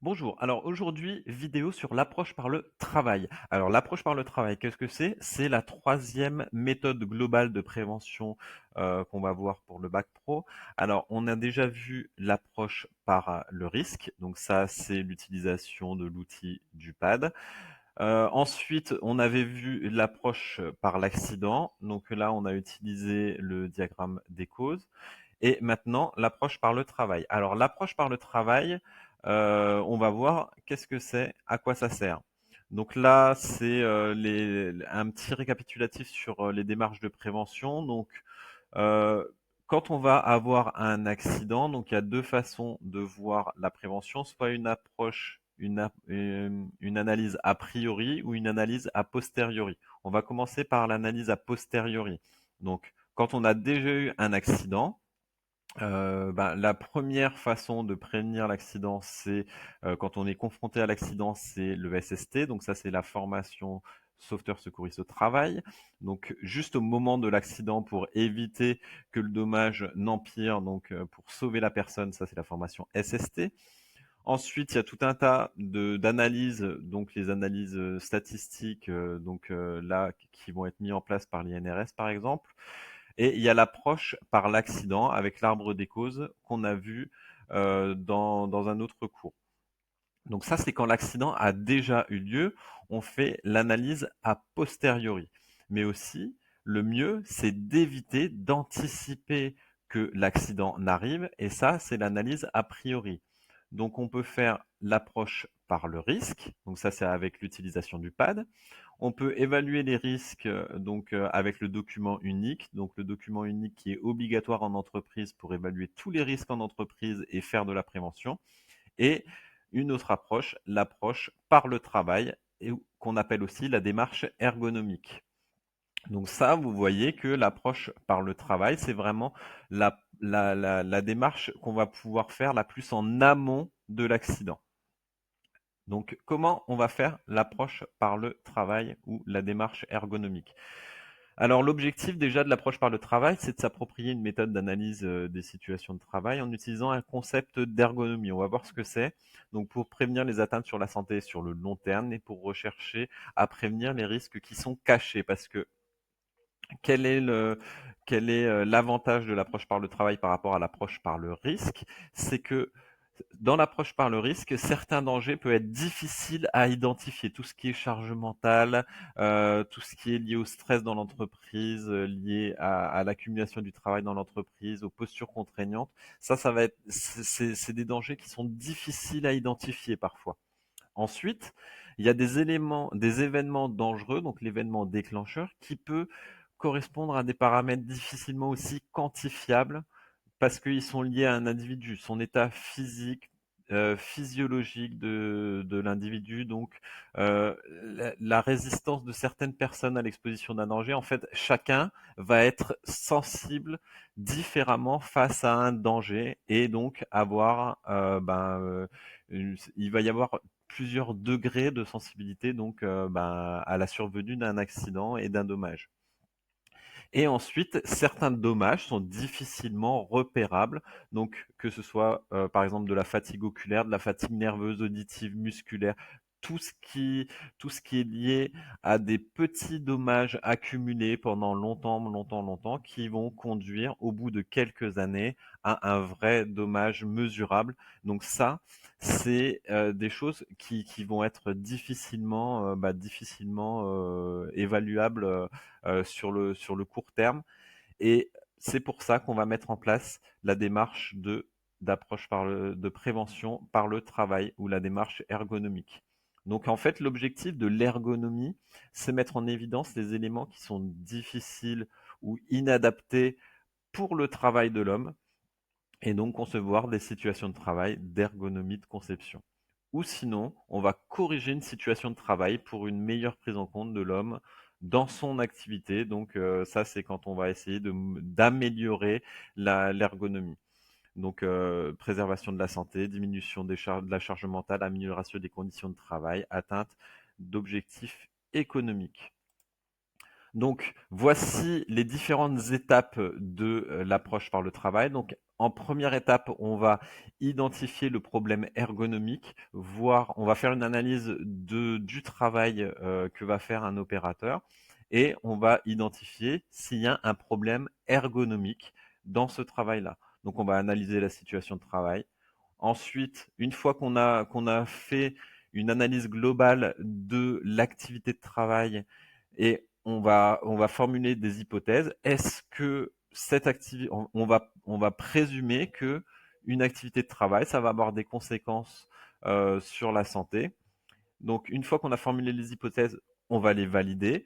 Bonjour. Alors aujourd'hui, vidéo sur l'approche par le travail. Alors l'approche par le travail, qu'est-ce que c'est? C'est la troisième méthode globale de prévention qu'on va voir pour le bac pro. Alors on a déjà vu l'approche par le risque. Donc ça, c'est l'utilisation de l'outil du pad. Ensuite, on avait vu l'approche par l'accident. Donc là, on a utilisé le diagramme des causes. Et maintenant, l'approche par le travail. Alors, l'approche par le travail, on va voir qu'est-ce que c'est, à quoi ça sert. Donc là, c'est un petit récapitulatif sur les démarches de prévention. Donc, euh, quand on va avoir un accident, donc il y a deux façons de voir la prévention, soit une approche, une analyse a priori ou une analyse a posteriori. On va commencer par l'analyse a posteriori. Donc, quand on a déjà eu un accident, la première façon de prévenir l'accident, c'est quand on est confronté à l'accident, c'est le SST. Donc ça, c'est la formation sauveteur secouriste au travail. Donc juste au moment de l'accident, pour éviter que le dommage n'empire, donc pour sauver la personne, ça c'est la formation SST. Ensuite, il y a tout un tas d'analyses, donc les analyses statistiques, là qui vont être mises en place par l'INRS par exemple. Et il y a l'approche par l'accident avec l'arbre des causes qu'on a vu dans un autre cours. Donc ça, c'est quand l'accident a déjà eu lieu, on fait l'analyse a posteriori. Mais aussi, le mieux, c'est d'éviter d'anticiper que l'accident n'arrive, et ça, c'est l'analyse a priori. Donc on peut faire l'approche par le risque, donc ça c'est avec l'utilisation du pad. On peut évaluer les risques avec le document unique, donc le document unique qui est obligatoire en entreprise pour évaluer tous les risques en entreprise et faire de la prévention. Et une autre approche, l'approche par le travail, et qu'on appelle aussi la démarche ergonomique. Donc ça, vous voyez que l'approche par le travail, c'est vraiment la démarche qu'on va pouvoir faire la plus en amont de l'accident. Donc, comment on va faire l'approche par le travail ou la démarche ergonomique? Alors, l'objectif déjà de l'approche par le travail, c'est de s'approprier une méthode d'analyse des situations de travail en utilisant un concept d'ergonomie. On va voir ce que c'est. Donc, pour prévenir les atteintes sur la santé sur le long terme et pour rechercher à prévenir les risques qui sont cachés. Parce que quel est l'avantage de l'approche par le travail par rapport à l'approche par le risque? C'est que dans l'approche par le risque, certains dangers peuvent être difficiles à identifier. Tout ce qui est charge mentale, tout ce qui est lié au stress dans l'entreprise, lié à l'accumulation du travail dans l'entreprise, aux postures contraignantes, ça va être, c'est des dangers qui sont difficiles à identifier parfois. Ensuite, il y a des éléments, des événements dangereux, donc l'événement déclencheur, qui peut correspondre à des paramètres difficilement aussi quantifiables parce qu'ils sont liés à un individu, son état physique, physiologique de l'individu, donc la résistance de certaines personnes à l'exposition d'un danger. En fait, chacun va être sensible différemment face à un danger et donc avoir, il va y avoir plusieurs degrés de sensibilité donc à la survenue d'un accident et d'un dommage. Et ensuite, certains dommages sont difficilement repérables, donc que ce soit par exemple de la fatigue oculaire, de la fatigue nerveuse, auditive, musculaire, tout ce qui, tout ce qui est lié à des petits dommages accumulés pendant longtemps, longtemps, longtemps, qui vont conduire au bout de quelques années à un vrai dommage mesurable. Donc ça, c'est des choses qui vont être difficilement évaluables sur le court terme. Et c'est pour ça qu'on va mettre en place la démarche d'approche de prévention par le travail ou la démarche ergonomique. Donc en fait, l'objectif de l'ergonomie, c'est mettre en évidence les éléments qui sont difficiles ou inadaptés pour le travail de l'homme et donc concevoir des situations de travail d'ergonomie de conception. Ou sinon, on va corriger une situation de travail pour une meilleure prise en compte de l'homme dans son activité. Donc ça, c'est quand on va essayer d'améliorer l'ergonomie. Donc préservation de la santé, diminution de la charge mentale, amélioration des conditions de travail, atteinte d'objectifs économiques. Donc, voici les différentes étapes de l'approche par le travail. Donc, en première étape, on va identifier le problème ergonomique, voir, on va faire une analyse du travail que va faire un opérateur et on va identifier s'il y a un problème ergonomique dans ce travail-là. Donc, on va analyser la situation de travail. Ensuite, une fois qu'on a fait une analyse globale de l'activité de travail et on va formuler des hypothèses. Est-ce que cette activité, on va présumer que une activité de travail, ça va avoir des conséquences sur la santé. Donc, une fois qu'on a formulé les hypothèses, on va les valider.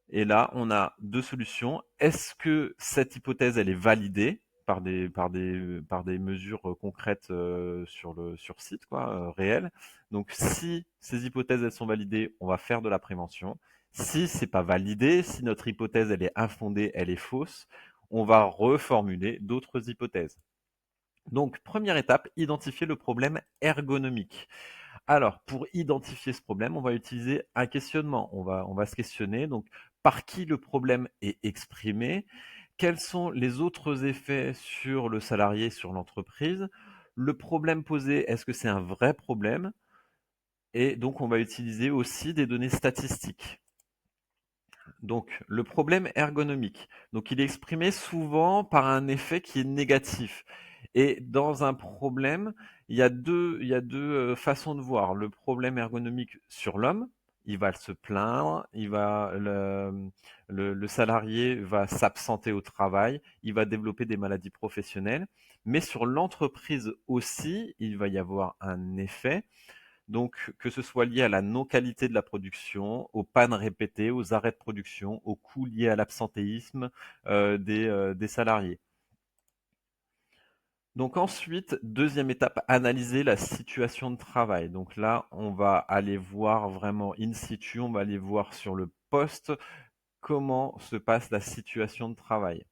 Et là, on a deux solutions. Est-ce que cette hypothèse, elle est validée par des mesures concrètes sur site, quoi, réelles. Donc, si ces hypothèses, elles sont validées, on va faire de la prévention. Si c'est pas validé, si notre hypothèse, elle est infondée, elle est fausse, on va reformuler d'autres hypothèses. Donc, première étape, identifier le problème ergonomique. Alors, pour identifier ce problème, on va utiliser un questionnement. On va se questionner, donc, par qui le problème est exprimé, quels sont les autres effets sur le salarié, sur l'entreprise, le problème posé, est-ce que c'est un vrai problème? Et donc, on va utiliser aussi des données statistiques. Donc, le problème ergonomique. Donc, il est exprimé souvent par un effet qui est négatif. Et dans un problème, il y a deux façons de voir. Le problème ergonomique sur l'homme, il va se plaindre, le salarié va s'absenter au travail, il va développer des maladies professionnelles. Mais sur l'entreprise aussi, il va y avoir un effet donc, que ce soit lié à la non-qualité de la production, aux pannes répétées, aux arrêts de production, aux coûts liés à l'absentéisme des salariés. Donc ensuite, deuxième étape, analyser la situation de travail. Donc là, on va aller voir vraiment in situ, on va aller voir sur le poste comment se passe la situation de travail.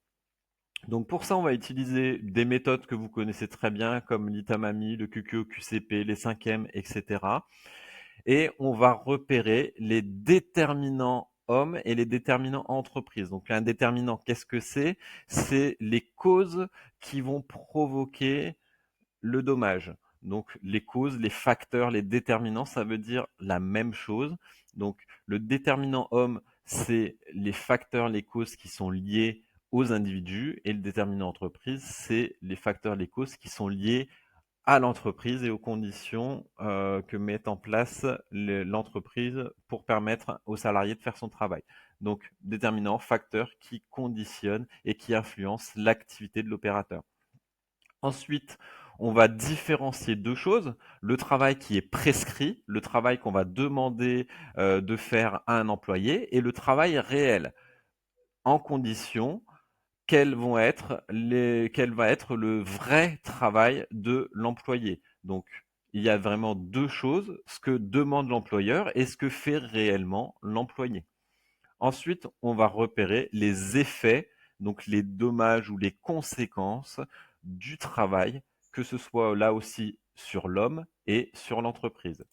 Donc pour ça, on va utiliser des méthodes que vous connaissez très bien, comme l'ITAMAMI, le QQO-QCP, les 5M, etc. Et on va repérer les déterminants hommes et les déterminants entreprises. Donc un déterminant, qu'est-ce que c'est? C'est les causes qui vont provoquer le dommage. Donc les causes, les facteurs, les déterminants, ça veut dire la même chose. Donc le déterminant homme, c'est les facteurs, les causes qui sont liées aux individus, et le déterminant entreprise, c'est les facteurs, les causes qui sont liés à l'entreprise et aux conditions que met en place l'entreprise pour permettre aux salariés de faire son travail. Donc, déterminant, facteur qui conditionne et qui influence l'activité de l'opérateur. Ensuite, on va différencier deux choses. Le travail qui est prescrit, le travail qu'on va demander de faire à un employé, et le travail réel, en condition quel va être le vrai travail de l'employé. Donc, il y a vraiment deux choses, ce que demande l'employeur et ce que fait réellement l'employé. Ensuite, on va repérer les effets, donc les dommages ou les conséquences du travail, que ce soit là aussi sur l'homme et sur l'entreprise.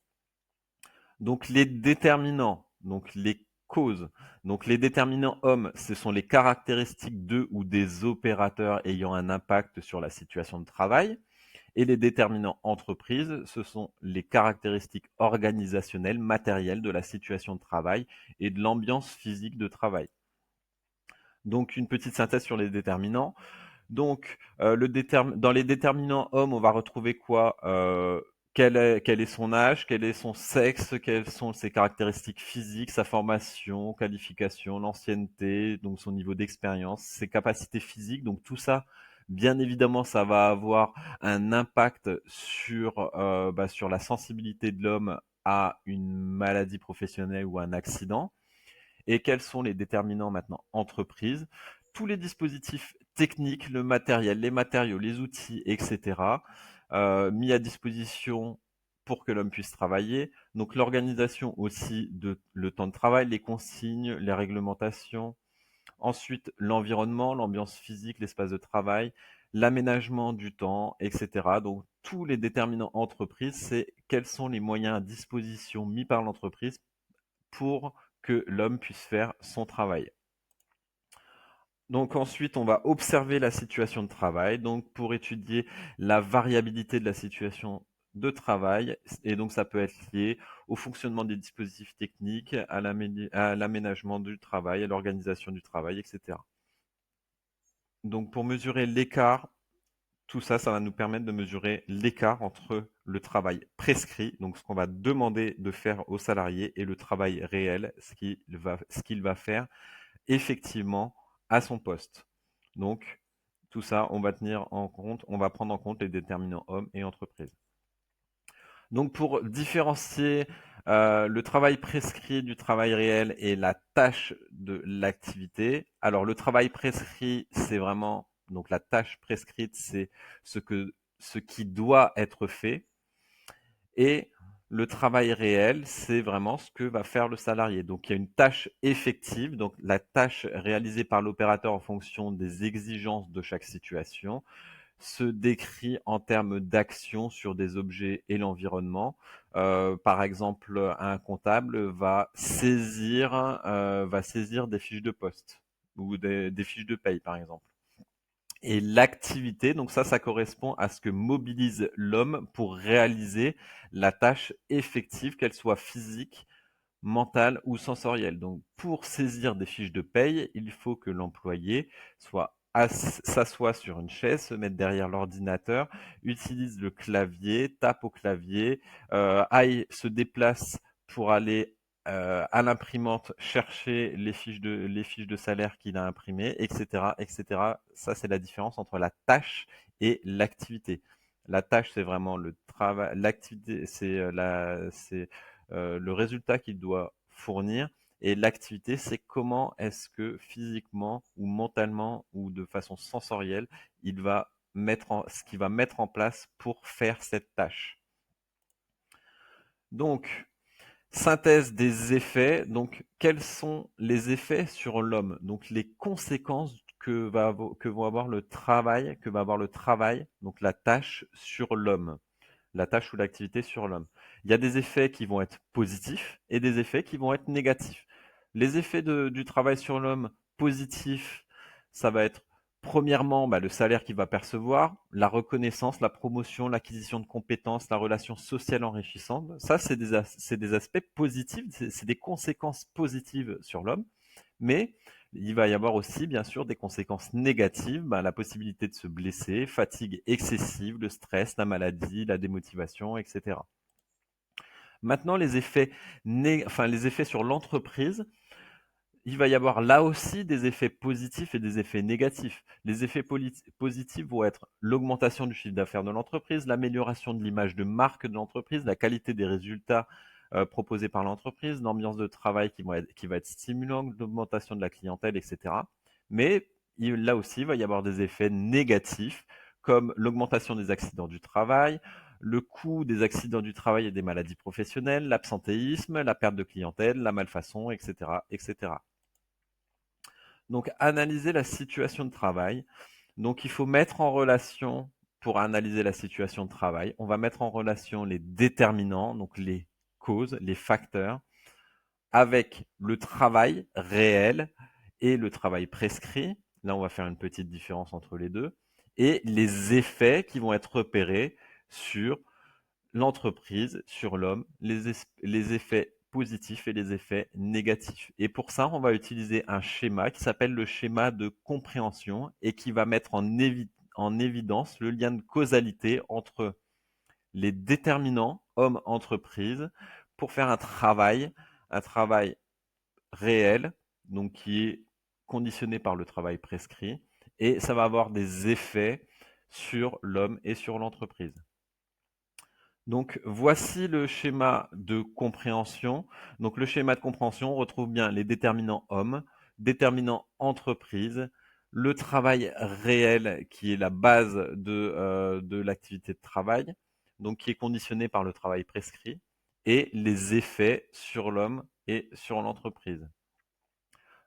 Donc les déterminants, donc les causes. Donc les déterminants hommes, ce sont les caractéristiques de ou des opérateurs ayant un impact sur la situation de travail. Et les déterminants entreprises, ce sont les caractéristiques organisationnelles, matérielles de la situation de travail et de l'ambiance physique de travail. Donc une petite synthèse sur les déterminants. Donc, dans les déterminants hommes, on va retrouver quoi? Quel est son âge, quel est son sexe, quelles sont ses caractéristiques physiques, sa formation, qualification, l'ancienneté, donc son niveau d'expérience, ses capacités physiques. Donc tout ça, bien évidemment, ça va avoir un impact sur la sensibilité de l'homme à une maladie professionnelle ou à un accident. Et quels sont les déterminants maintenant entreprises? Tous les dispositifs techniques, le matériel, les matériaux, les outils, etc., mis à disposition pour que l'homme puisse travailler. Donc l'organisation aussi de le temps de travail, les consignes, les réglementations. Ensuite, l'environnement, l'ambiance physique, l'espace de travail, l'aménagement du temps, etc. Donc tous les déterminants entreprises, c'est quels sont les moyens à disposition mis par l'entreprise pour que l'homme puisse faire son travail. Donc ensuite, on va observer la situation de travail, donc pour étudier la variabilité de la situation de travail, et donc ça peut être lié au fonctionnement des dispositifs techniques, à l'aménagement du travail, à l'organisation du travail, etc. Donc pour mesurer l'écart, tout ça, ça va nous permettre de mesurer l'écart entre le travail prescrit, donc ce qu'on va demander de faire au salarié, et le travail réel, ce qu'il va faire effectivement à son poste. Donc, tout ça, on va prendre en compte les déterminants hommes et entreprises. Donc, pour différencier le travail prescrit du travail réel et la tâche de l'activité, alors le travail prescrit, c'est vraiment, donc la tâche prescrite, c'est ce qui doit être fait. Et le travail réel, c'est vraiment ce que va faire le salarié. Donc il y a une tâche effective, donc la tâche réalisée par l'opérateur en fonction des exigences de chaque situation se décrit en termes d'action sur des objets et l'environnement. Par exemple, un comptable va saisir des fiches de poste ou des fiches de paye, par exemple. Et l'activité, donc ça correspond à ce que mobilise l'homme pour réaliser la tâche effective, qu'elle soit physique, mentale ou sensorielle. Donc, pour saisir des fiches de paye, il faut que l'employé s'assoie sur une chaise, se mette derrière l'ordinateur, utilise le clavier, tape au clavier, se déplace pour aller à l'imprimante chercher les fiches de salaire qu'il a imprimées, etc., etc. Ça, c'est la différence entre la tâche et l'activité. La tâche, c'est vraiment le travail. L'activité, c'est le résultat qu'il doit fournir. Et l'activité, c'est comment est-ce que physiquement ou mentalement ou de façon sensorielle, ce qu'il va mettre en place pour faire cette tâche. Donc, synthèse des effets. Donc, quels sont les effets sur l'homme? Donc, les conséquences que va avoir le travail, donc la tâche sur l'homme, la tâche ou l'activité sur l'homme. Il y a des effets qui vont être positifs et des effets qui vont être négatifs. Les effets du travail sur l'homme positifs, ça va être premièrement le salaire qu'il va percevoir, la reconnaissance, la promotion, l'acquisition de compétences, la relation sociale enrichissante. Ça, c'est des aspects positifs, c'est des conséquences positives sur l'homme. Mais il va y avoir aussi, bien sûr, des conséquences négatives, la possibilité de se blesser, fatigue excessive, le stress, la maladie, la démotivation, etc. Maintenant, les effets sur l'entreprise, il va y avoir là aussi des effets positifs et des effets négatifs. Les effets positifs vont être l'augmentation du chiffre d'affaires de l'entreprise, l'amélioration de l'image de marque de l'entreprise, la qualité des résultats proposés par l'entreprise, l'ambiance de travail qui va être stimulante, l'augmentation de la clientèle, etc. Mais là aussi, il va y avoir des effets négatifs comme l'augmentation des accidents du travail, le coût des accidents du travail et des maladies professionnelles, l'absentéisme, la perte de clientèle, la malfaçon, etc., etc. Donc, analyser la situation de travail. Donc, il faut mettre en relation, pour analyser la situation de travail, on va mettre en relation les déterminants, donc les causes, les facteurs, avec le travail réel et le travail prescrit. Là, on va faire une petite différence entre les deux. Et les effets qui vont être repérés sur l'entreprise, sur l'homme, les effets positifs et les effets négatifs. Et pour ça, on va utiliser un schéma qui s'appelle le schéma de compréhension et qui va mettre en évidence le lien de causalité entre les déterminants homme-entreprise pour faire un travail réel, donc qui est conditionné par le travail prescrit, et ça va avoir des effets sur l'homme et sur l'entreprise. Donc voici le schéma de compréhension. Donc le schéma de compréhension, on retrouve bien les déterminants hommes, déterminants entreprise, le travail réel qui est la base de l'activité de travail, donc qui est conditionné par le travail prescrit, et les effets sur l'homme et sur l'entreprise.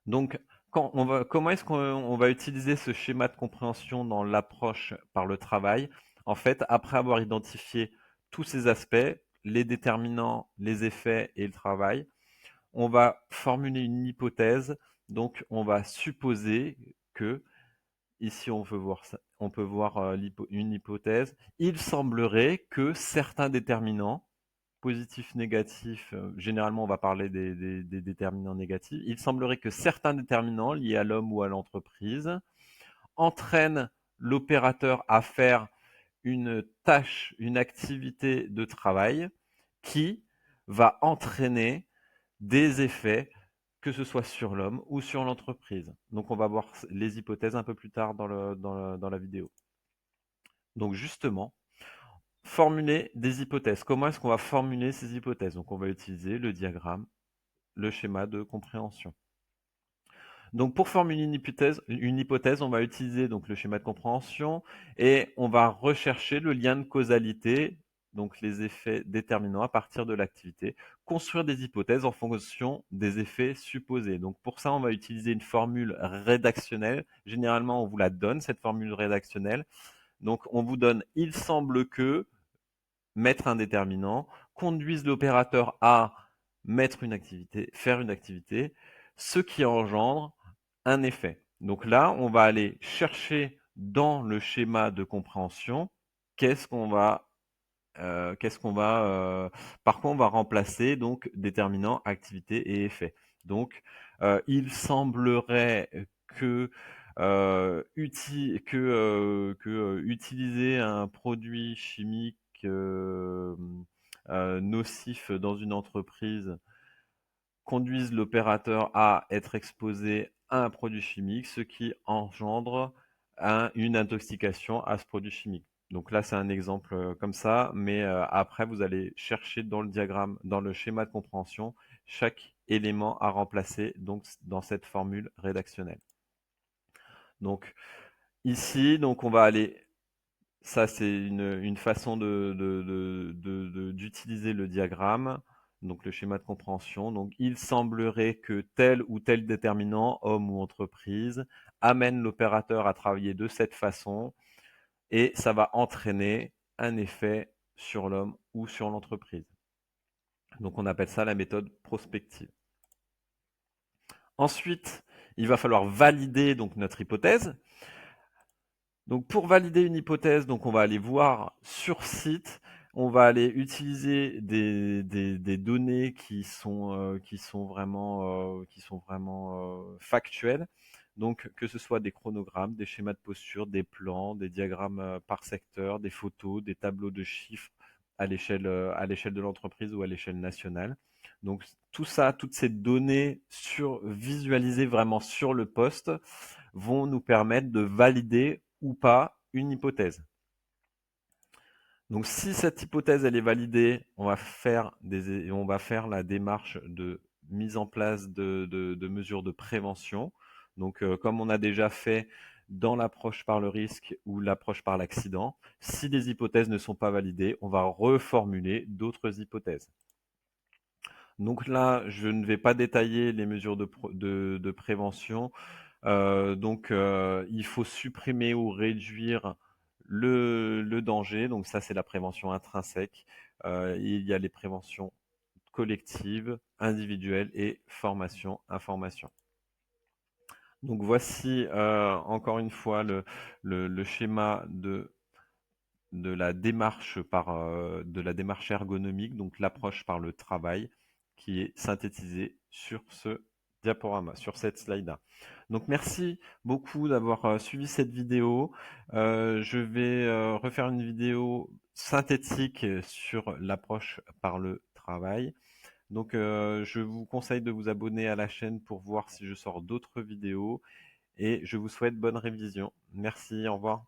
Donc comment est-ce qu'on va utiliser ce schéma de compréhension dans l'approche par le travail? En fait, après avoir identifié tous ces aspects, les déterminants, les effets et le travail, on va formuler une hypothèse. Donc, on va supposer que, ici on peut voir ça, on peut voir une hypothèse, il semblerait que certains déterminants, positifs, négatifs, généralement on va parler des déterminants négatifs, il semblerait que certains déterminants liés à l'homme ou à l'entreprise entraînent l'opérateur à faire une tâche, une activité de travail qui va entraîner des effets, que ce soit sur l'homme ou sur l'entreprise. Donc on va voir les hypothèses un peu plus tard dans la vidéo. Donc justement, formuler des hypothèses. Comment est-ce qu'on va formuler ces hypothèses? Donc on va utiliser le diagramme, le schéma de compréhension. Donc pour formuler une hypothèse, on va utiliser donc le schéma de compréhension et on va rechercher le lien de causalité, donc les effets déterminants à partir de l'activité, construire des hypothèses en fonction des effets supposés. Donc pour ça, on va utiliser une formule rédactionnelle. Généralement, on vous la donne, cette formule rédactionnelle. Donc on vous donne il semble que, mettre un déterminant, conduise l'opérateur à mettre une activité, faire une activité, ce qui engendre un effet. Donc là, on va aller chercher dans le schéma de compréhension qu'est-ce qu'on va par contre, on va remplacer donc déterminant, activité et effet. Donc, il semblerait que, utiliser un produit chimique nocif dans une entreprise conduise l'opérateur à être exposé à un produit chimique, ce qui engendre une intoxication à ce produit chimique. Donc là, c'est un exemple comme ça, mais après, vous allez chercher dans le diagramme, dans le schéma de compréhension, chaque élément à remplacer donc, dans cette formule rédactionnelle. Donc ici, donc on va aller, ça c'est une façon d'utiliser le diagramme, donc le schéma de compréhension. Donc il semblerait que tel ou tel déterminant, homme ou entreprise, amène l'opérateur à travailler de cette façon et ça va entraîner un effet sur l'homme ou sur l'entreprise. Donc on appelle ça la méthode prospective. Ensuite, il va falloir valider donc notre hypothèse. Donc pour valider une hypothèse, donc on va aller voir sur site, on va aller utiliser des données qui sont vraiment factuelles. Donc que ce soit des chronogrammes, des schémas de posture, des plans, des diagrammes par secteur, des photos, des tableaux de chiffres à l'échelle de l'entreprise ou à l'échelle nationale. Donc tout ça, toutes ces données visualisées vraiment sur le poste vont nous permettre de valider ou pas une hypothèse. Donc si cette hypothèse elle est validée, on va faire la démarche de mise en place de mesures de prévention. Donc comme on a déjà fait dans l'approche par le risque ou l'approche par l'accident, si les hypothèses ne sont pas validées, on va reformuler d'autres hypothèses. Donc là, je ne vais pas détailler les mesures de prévention. Il faut supprimer ou réduire le danger. Donc ça, c'est la prévention intrinsèque. Il y a les préventions collectives, individuelles et formation, information. Donc voici encore une fois le schéma de la démarche de la démarche ergonomique, donc l'approche par le travail, qui est synthétisée sur ce diaporama, sur cette slide-là. Donc merci beaucoup d'avoir suivi cette vidéo. Je vais refaire une vidéo synthétique sur l'approche par le travail. Donc je vous conseille de vous abonner à la chaîne pour voir si je sors d'autres vidéos et je vous souhaite bonne révision. Merci, au revoir.